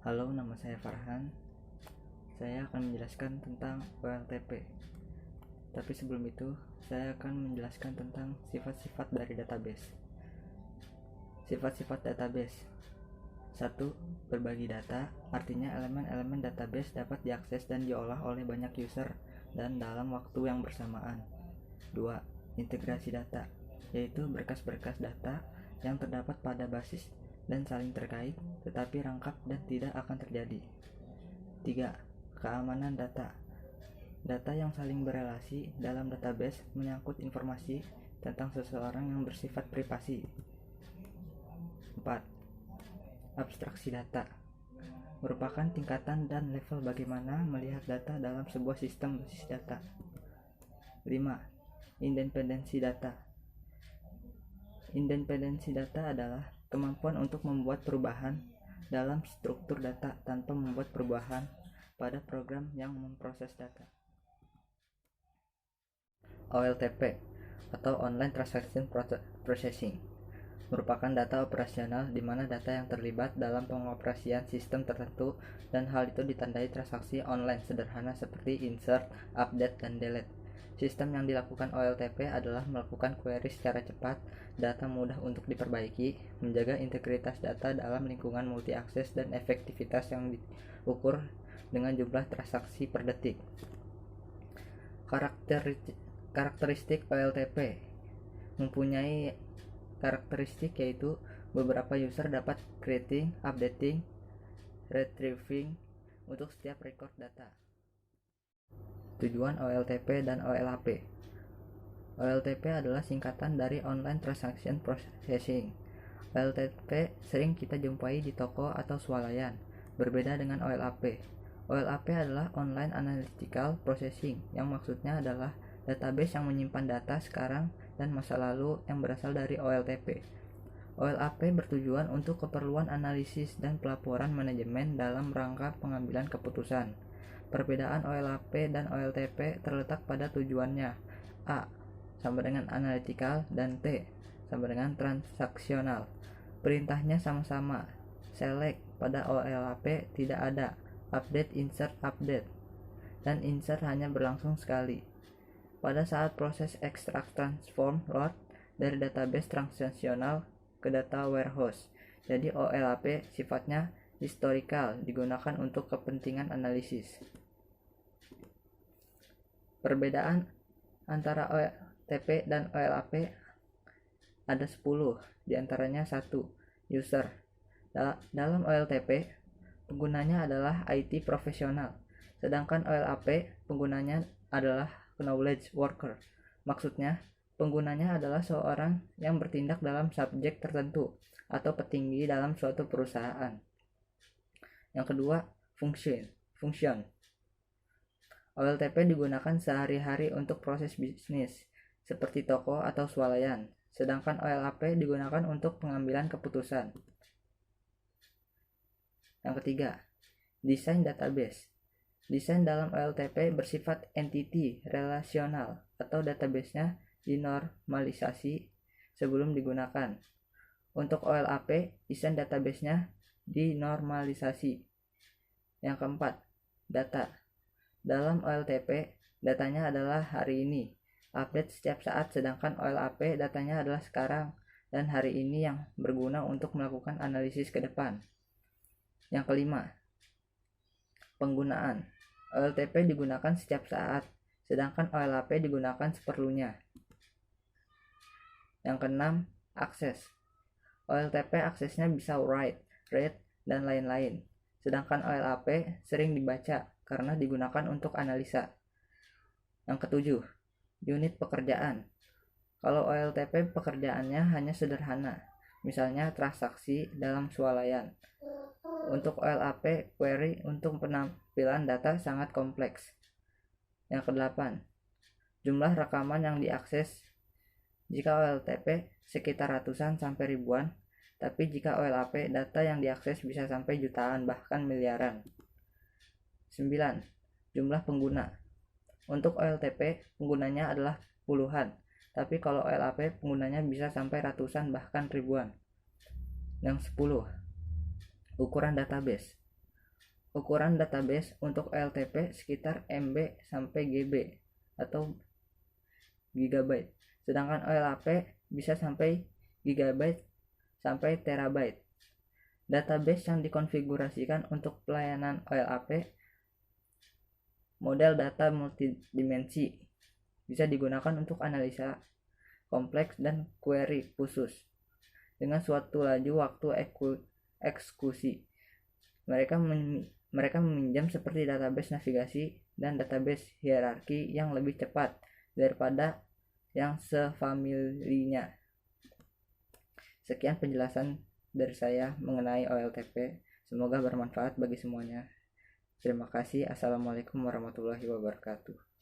Halo, nama saya Farhan. Saya akan menjelaskan tentang OLTP. Tapi sebelum itu, saya akan menjelaskan tentang sifat-sifat dari database. Sifat-sifat database. 1. Berbagi data, artinya elemen-elemen database dapat diakses dan diolah oleh banyak user dan dalam waktu yang bersamaan. 2. Integrasi data, yaitu berkas-berkas data yang terdapat pada basis dan saling terkait, tetapi rangkap dan tidak akan terjadi. 3. Keamanan data. Data yang saling berelasi dalam database menyangkut informasi tentang seseorang yang bersifat privasi. 4. Abstraksi data merupakan tingkatan dan level bagaimana melihat data dalam sebuah sistem basis data. 5. Independensi data. Independensi data adalah kemampuan untuk membuat perubahan dalam struktur data tanpa membuat perubahan pada program yang memproses data. OLTP atau Online Transaction Processing merupakan data operasional di mana data yang terlibat dalam pengoperasian sistem tertentu dan hal itu ditandai transaksi online sederhana seperti insert, update, dan delete. Sistem yang dilakukan OLTP adalah melakukan query secara cepat, data mudah untuk diperbaiki, menjaga integritas data dalam lingkungan multi-akses, dan efektivitas yang diukur dengan jumlah transaksi per detik. Karakteristik OLTP mempunyai karakteristik yaitu beberapa user dapat creating, updating, retrieving untuk setiap record data. Tujuan OLTP dan OLAP. OLTP adalah singkatan dari Online Transaction Processing. OLTP sering kita jumpai di toko atau swalayan, berbeda dengan OLAP. OLAP adalah Online Analytical Processing, yang maksudnya adalah database yang menyimpan data sekarang dan masa lalu yang berasal dari OLTP. OLAP bertujuan untuk keperluan analisis dan pelaporan manajemen dalam rangka pengambilan keputusan. Perbedaan OLAP dan OLTP terletak pada tujuannya. A. Sama dengan analytical dan T. Sama dengan transaksional. Perintahnya sama-sama. Select pada OLAP tidak ada. Update, insert, update. Dan insert hanya berlangsung sekali. Pada saat proses extract, transform, load dari database transaksional ke data warehouse. Jadi OLAP sifatnya historical, digunakan untuk kepentingan analisis. Perbedaan antara OLTP dan OLAP ada 10, diantaranya 1. User. Dalam OLTP, penggunanya adalah IT profesional, sedangkan OLAP penggunanya adalah knowledge worker. Maksudnya, penggunanya adalah seorang yang bertindak dalam subjek tertentu atau petinggi dalam suatu perusahaan. Yang kedua, function. OLTP digunakan sehari-hari untuk proses bisnis, seperti toko atau swalayan, sedangkan OLAP digunakan untuk pengambilan keputusan. Yang ketiga, desain database. Desain dalam OLTP bersifat entity relasional atau databasenya dinormalisasi sebelum digunakan. Untuk OLAP, desain databasenya dinormalisasi. Yang keempat, data. Dalam OLTP, datanya adalah hari ini, update setiap saat, sedangkan OLAP datanya adalah sekarang dan hari ini yang berguna untuk melakukan analisis ke depan. Yang kelima, penggunaan. OLTP digunakan setiap saat, sedangkan OLAP digunakan seperlunya. Yang keenam, akses. OLTP aksesnya bisa write, read, dan lain-lain, sedangkan OLAP sering dibaca karena digunakan untuk analisa. Yang ketujuh, unit pekerjaan. Kalau OLTP pekerjaannya hanya sederhana, misalnya transaksi dalam swalayan. Untuk OLAP, query untuk penampilan data sangat kompleks. Yang kedelapan, jumlah rekaman yang diakses. Jika OLTP sekitar ratusan sampai ribuan, tapi jika OLAP data yang diakses bisa sampai jutaan bahkan miliaran. 9. Jumlah pengguna. Untuk OLTP penggunanya adalah puluhan, tapi kalau OLAP penggunanya bisa sampai ratusan bahkan ribuan. Yang 10. Ukuran database. ukuran database untuk OLTP sekitar MB sampai GB atau gigabyte, sedangkan OLAP bisa sampai gigabyte sampai terabyte. Database yang dikonfigurasikan untuk pelayanan OLAP model data multidimensi bisa digunakan untuk analisa kompleks dan query khusus dengan suatu laju waktu eksekusi. Mereka meminjam seperti database navigasi dan database hierarki yang lebih cepat daripada yang sefamilinya. Sekian penjelasan dari saya mengenai OLTP. Semoga bermanfaat bagi semuanya. Terima kasih. Assalamualaikum warahmatullahi wabarakatuh.